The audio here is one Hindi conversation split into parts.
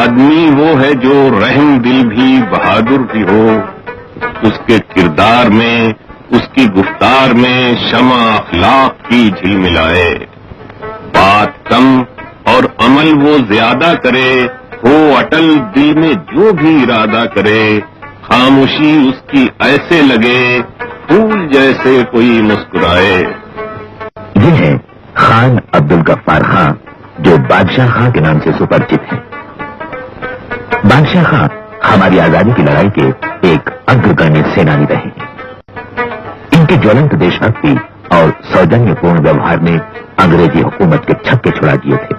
आदमी वो है जो रहम दिल भी बहादुर भी हो, उसके किरदार में, उसकी गुफ्तार में शमा अखलाक की झिलमिलाए। बात कम और अमल वो ज्यादा करे, हो अटल दिल में जो भी इरादा करे, खामोशी उसकी ऐसे लगे फूल जैसे कोई मुस्कुराए। ये है खान अब्दुल गफ्फार खां, जो बादशाह खां के नाम से सुपरिचित है। बादशाह खां हमारी आजादी की लड़ाई के एक अग्रगण्य सेनानी रहे। इनके ज्वलंत देशभक्ति और सौजन्यपूर्ण व्यवहार ने अंग्रेजी हुकूमत के छक्के छुड़ा दिए थे।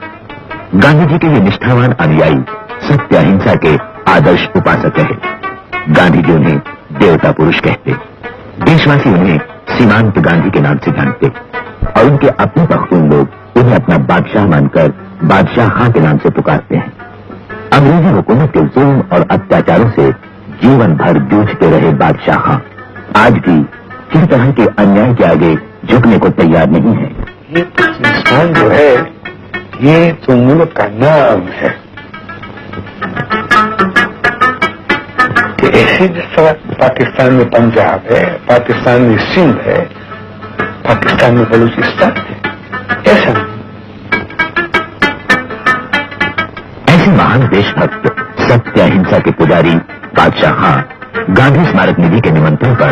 गांधी जी के ये निष्ठावान अनुयायी सत्य अहिंसा के आदर्श उपासक रहे। गांधी जी उन्हें देवता पुरुष कहते, देशवासी उन्हें सीमांत गांधी के नाम से जानते और उनके अपने पख्तून लोग उन्हें अपना बादशाह मानकर बादशाह खां के नाम से पुकारते हैं। अंग्रेजी हुकूमत के जुल्म और अत्याचारों से जीवन भर जूझते रहे बादशाह खां आज भी किसी तरह के अन्याय के आगे झुकने को तैयार नहीं है। ये पाकिस्तान जो है ये तो मुल्क का नाम है कि ऐसे जिस तरह पाकिस्तान में पंजाब है, पाकिस्तान में सिंध है, पाकिस्तान में बलूचिस्तान है, ऐसा नहीं। ऐसे महान देशभक्त सत्य अहिंसा के पुजारी बादशाह खां गांधी स्मारक निधि के निमंत्रण पर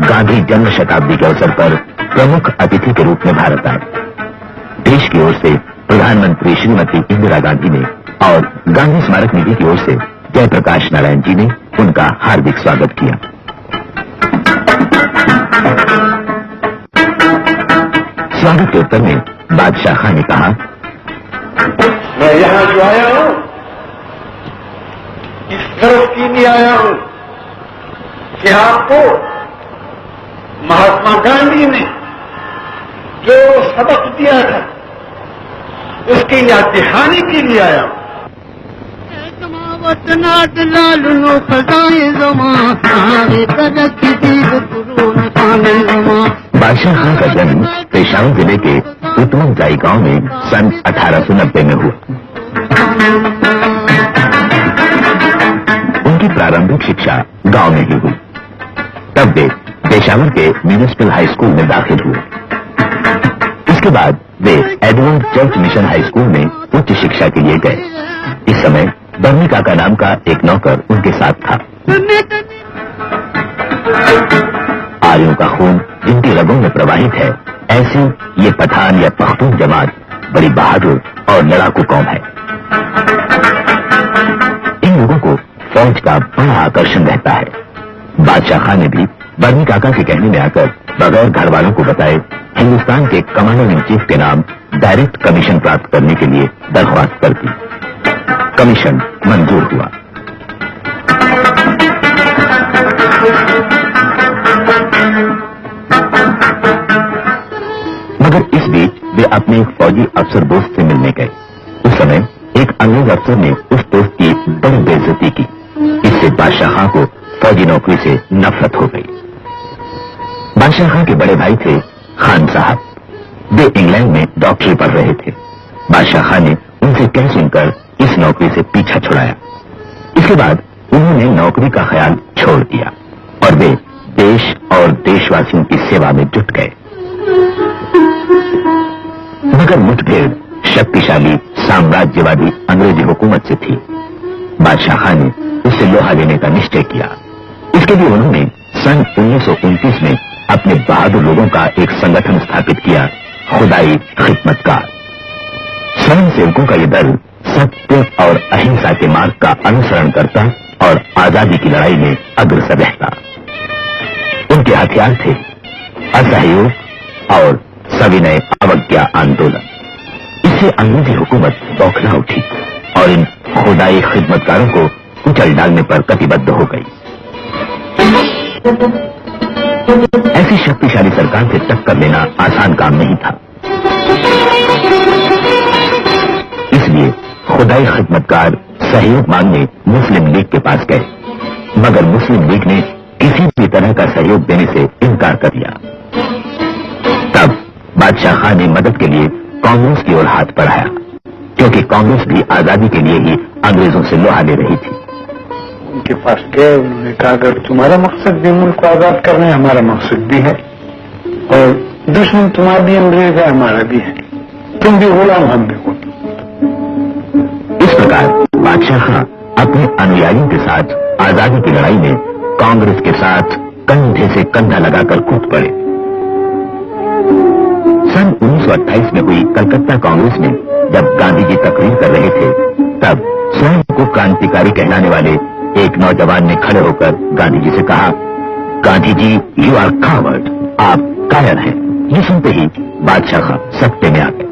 गांधी जन्म शताब्दी के अवसर पर प्रमुख अतिथि के रूप में भारत आए। देश की ओर से प्रधानमंत्री श्रीमती इंदिरा गांधी ने और गांधी स्मारक निधि की ओर से जयप्रकाश नारायण जी ने उनका हार्दिक स्वागत किया। स्वागत के उत्तर में बादशाह खां ने कहा, मैं यहां जो आया हूं इस तरफ की नहीं आया हूं कि आपको महात्मा गांधी ने जो सबक दिया था उसकी याद दिलाने के लिए आया हूं। बादशाह खां का जन्म पेशावर जिले के उत्तमजाई गांव में सन 1890 में हुआ। उनकी प्रारंभिक शिक्षा गांव में ही हुई। तब वे पेशावर के म्यूनिसिपल हाई स्कूल में दाखिल हुए। इसके बाद वे Edward Church Mission High School में उच्च शिक्षा के लिए गए। इस समय बर्नी काका नाम का एक नौकर उनके साथ था। आर्यों का खून जिनकी रगों में प्रवाहित है, ऐसी ये पठान या पख्तून जमात बड़ी बहादुर और लड़ाकू कौम है। इन लोगों को फौज का बड़ा आकर्षण रहता है। बादशाह खां ने भी बर्नी काका के कहने में आकर बगैर घर वालों को बताए हिंदुस्तान के कमांडर इन चीफ के नाम डायरेक्ट कमीशन प्राप्त करने के लिए दरख्वास्त कर दी। कमीशन मंजूर हुआ। मगर इस बीच वे अपने एक फौजी अफसर दोस्त से मिलने गए। उस समय एक अंग्रेज अफसर ने उस दोस्त की बड़ी बेइज्जती की। इससे बादशाह खां को फौजी नौकरी से नफरत हो गई। बादशाह खां के बड़े भाई थे खान साहब। वे इंग्लैंड में डॉक्टरी पढ़ रहे थे। बादशाह खां ने उनसे कह सुनकर इस नौकरी से पीछा छुड़ाया। इसके बाद उन्होंने नौकरी का ख्याल छोड़ दिया और वे देश और देशवासियों की सेवा में जुट गए। मगर मुठभेड़ शक्तिशाली साम्राज्यवादी अंग्रेजी हुकूमत से थी। बादशाह खां ने उससे लोहा लेने का निश्चय किया। इसके लिए उन्होंने सन 1929 में अपने बहादुर लोगों का एक संगठन स्थापित किया, खुदाई खिदमतगार। स्वयं सेवकों का यह दल सत्य और अहिंसा के मार्ग का अनुसरण करता और आजादी की लड़ाई में अग्रसर रहता। उनके हथियार थे असहयोग और सविनय अवज्ञा आंदोलन। इससे अंग्रेजी हुकूमत बौखला उठी और इन खुदाई खिदमतगारों को कुचल डालने पर कटिबद्ध हो गई। ऐसी शक्तिशाली सरकार से टक्कर लेना आसान काम नहीं था। इसलिए खुदाई खिदमतगार सहयोग मांगने मुस्लिम लीग के पास गए, मगर मुस्लिम लीग ने किसी भी तरह का सहयोग देने से इनकार कर दिया। तब बादशाह खां ने मदद के लिए कांग्रेस की ओर हाथ बढ़ाया। क्योंकि कांग्रेस भी आजादी के लिए ही अंग्रेजों से लोहा ले रही थी। उनके पास गए, उन्होंने कहा अगर तुम्हारा मकसद भी मुल्क को आजाद करना है, हमारा मकसद भी है, और दुश्मन तुम्हारा भी अंग्रेज है, हमारा भी है, तुम भी गुलाम, हम भी गुलाम। इस प्रकार बादशाह खां अपने अनुयायियों के साथ आजादी की लड़ाई में कांग्रेस के साथ कंधे से कंधा लगाकर कूद पड़े। सन 1928 में हुई कलकत्ता कांग्रेस में जब गांधी जी तकरीर कर रहे थे, तब स्वयं को क्रांतिकारी कहलाने वाले एक नौजवान ने खड़े होकर गांधी जी से कहा, Gandhi ji, you are coward, आप कायर हैं। ये सुनते ही बादशाह खां सत्ते में आ गए,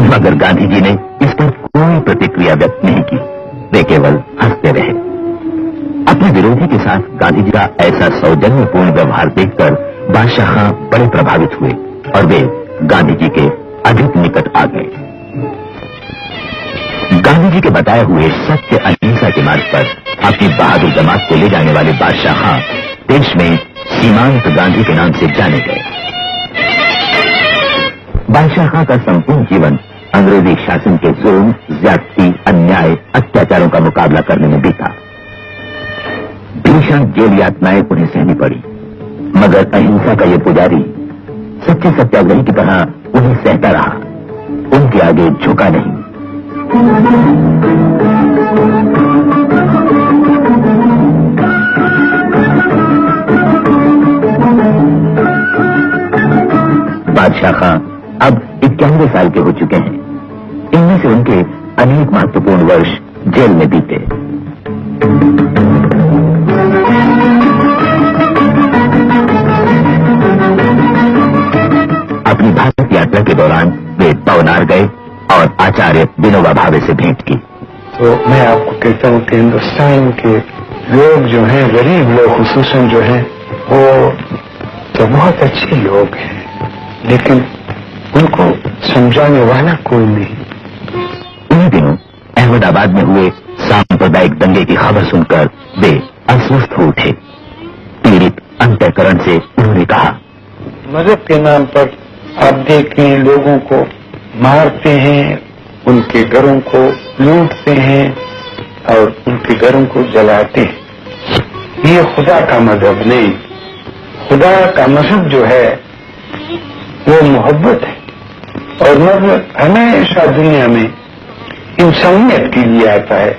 मगर गांधी जी ने इस पर कोई प्रतिक्रिया व्यक्त नहीं की, वे केवल हंसते रहे। अपने विरोधी के साथ गांधी जी का ऐसा सौजन्यपूर्ण व्यवहार देखकर बादशाह खां बड़े प्रभावित हुए और वे गांधी जी के अधिक निकट आ गए। गांधी जी के बताए हुए सत्य अहिंसा के मार्ग पर अपनी बहादुर जमात को ले जाने वाले बादशाह खां देश में सीमांत गांधी के नाम से जाने गए। बादशाह खां का संपूर्ण जीवन अंग्रेजी शासन के जुल्म, ज्यादती, अन्याय, अत्याचारों का मुकाबला करने में बीता। भीषण जेल यातनाएं उन्हें सहनी पड़ी, मगर अहिंसा का ये पुजारी सच्चे सत्याग्रही की तरह उन्हें सहता रहा, उनके आगे झुका नहीं। बादशाह खां अब 91 साल के हो चुके हैं। इनमें से उनके अनेक महत्वपूर्ण वर्ष जेल में बीते। अपनी भारत यात्रा के दौरान वे पवनार गए और आचार्य विनोबा भावे से भेंट की। तो मैं आपको कहता हूँ कि हिंदुस्तान के लोग जो हैं, गरीब लोग खुसूसन जो हैं, वो तो बहुत अच्छे लोग हैं, लेकिन उनको समझाने वाला कोई नहीं। उन्हीं दिनों अहमदाबाद में हुए सांप्रदायिक दंगे की खबर सुनकर वे अस्वस्थ हो उठे। पीड़ित अंतःकरण से उन्होंने कहा, मजहब के नाम पर आप देखें लोगों को मारते हैं, उनके घरों को लूटते हैं और उनके घरों को जलाते हैं। ये खुदा का मजहब नहीं। खुदा का मजहब जो है वो मोहब्बत है, और मजहब हमेशा दुनिया में इंसानियत के लिए आता है।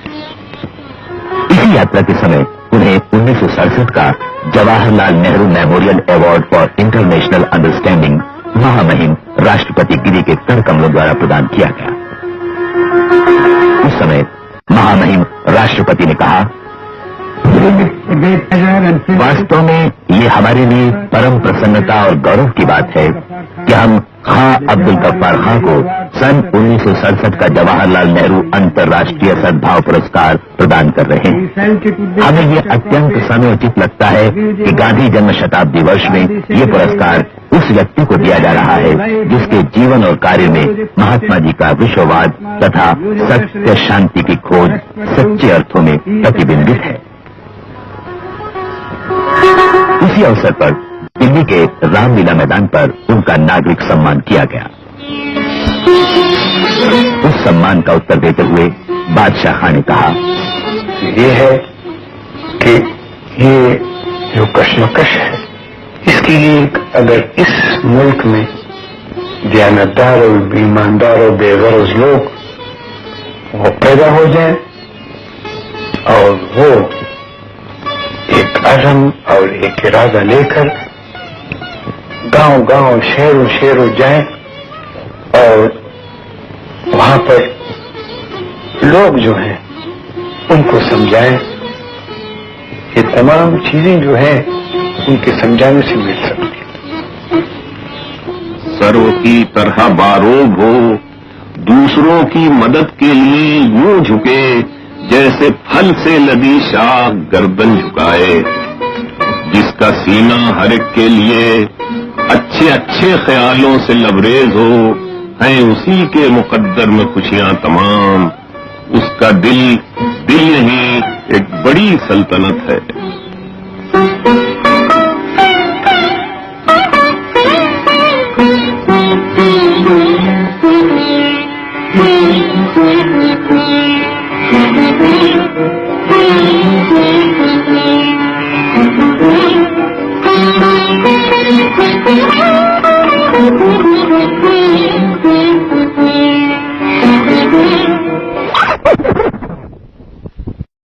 इसी यात्रा के समय उन्हें 1967 का Jawaharlal Nehru memorial award for international understanding महामहिम राष्ट्रपति गिरी के कर कमलों द्वारा प्रदान किया गया। उस समय महामहिम राष्ट्रपति ने कहा, वास्तव में ये हमारे लिए परम प्रसन्नता और गौरव की बात है कि हम खां अब्दुल गफ्फार खां को सन 1967 का जवाहरलाल नेहरू अंतर्राष्ट्रीय सद्भाव पुरस्कार प्रदान कर रहे हैं। हमें ये अत्यंत समयोचित लगता है कि गांधी जन्म शताब्दी वर्ष में ये पुरस्कार उस व्यक्ति को दिया जा रहा है जिसके जीवन और कार्य में महात्मा जी का विश्ववाद तथा सत्य शांति की खोज सच्चे अर्थों में प्रतिबिंबित है। इसी अवसर पर दिल्ली के रामलीला मैदान पर उनका नागरिक सम्मान किया गया। उस सम्मान का उत्तर देते हुए बादशाह खां ने कहा, ये है कि ये जो कश्मकश है, इसके लिए अगर इस मुल्क में दयानतदार और ईमानदार और बेगरज लोग वो पैदा हो जाए और वो एक अज़म और एक इरादा लेकर गांव-गांव, शहरों जाएं और वहां पर लोग जो हैं उनको समझाएं। ये तमाम चीजें जो हैं उनके समझाने से मिल सकती। सर्व की तरह बारोब हो, दूसरों की मदद के लिए यूं झुके जैसे फल से लदी शाख गर्दन झुकाए। जिसका सीना हर एक के लिए अच्छे अच्छे ख्यालों से लबरेज हो, है उसी के मुकद्दर में खुशियां तमाम। उसका दिल नहीं, एक बड़ी सल्तनत है। है।